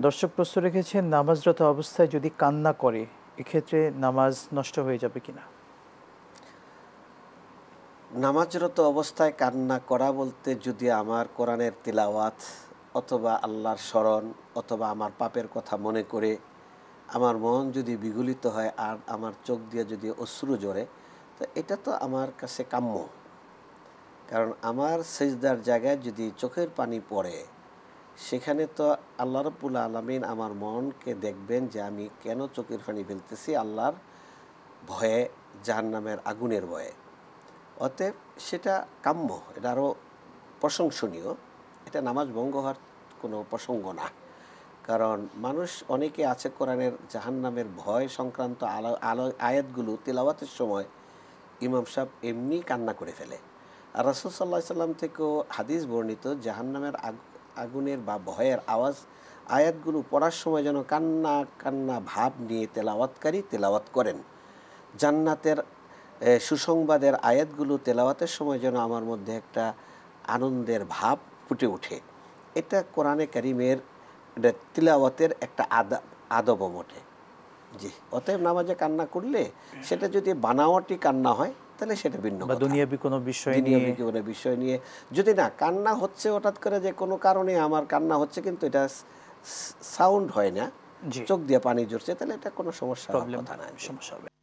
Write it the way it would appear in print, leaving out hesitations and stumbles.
দর্শক প্রশ্ন রেখেছেন, নামাজরত অবস্থায় যদি কান্না করে এক্ষেত্রে নামাজ নষ্ট হয়ে যাবে কিনা? নামাজরত অবস্থায় কান্না করা বলতে যদি আমার কোরআনের তিলাওয়াত অথবা আল্লাহর স্মরণ অথবা আমার পাপের কথা মনে করে আমার মন যদি বিগলিত হয় আর আমার চোখ দিয়ে যদি অশ্রু ঝরে, তো এটা তো আমার কাছে কাম্য। কারণ আমার সেজদার জায়গায় যদি চোখের পানি পড়ে, সেখানে তো আল্লাহ রাব্বুল আলামিন আমার মনকে দেখবেন যে আমি কেন চোখের পানি ফেলতেছি, আল্লাহর ভয়ে, জাহান্নামের আগুনের ভয়ে। অতএব সেটা কাম্য, এটা আরও প্রশংসনীয়। এটা নামাজ ভঙ্গ হওয়ার কোনো প্রসঙ্গ না। কারণ মানুষ অনেকে আছে কোরআনের জাহান্নামের ভয় সংক্রান্ত আয়াতগুলো তিলাওয়াতের সময় ইমাম সাহেব এমনি কান্না করে ফেলে। আর রাসূল সাল্লাল্লাহু আলাইহি সাল্লাম থেকেও হাদিস বর্ণিত, জাহান্নামের আগুনের বা ভয়ের আয়াতগুলো পড়ার সময় যেন কান্না কান্না ভাব নিয়ে তেলাওয়াতকারী তেলাওয়াত করেন। জান্নাতের সুসংবাদের আয়াতগুলো তেলাওয়াতের সময় যেন আমার মধ্যে একটা আনন্দের ভাব ফুটে ওঠে। এটা কোরআনে কারিমের তিলাওয়াতের একটা আদব বটে। জি, অতএব নামাজে কান্না করলে সেটা যদি বানাওয়াটি কান্না হয় তাহলে সেটা ভিন্ন কথা। দুনিয়াবি কোনো বিষয় নিয়ে যদি না কান্না হচ্ছে, হঠাৎ করে যে কোনো কারণে আমার কান্না হচ্ছে কিন্তু এটা সাউন্ড হয় না, চোখ দিয়ে পানি ঝরছে, তাহলে এটা কোনো সমস্যা হবে না।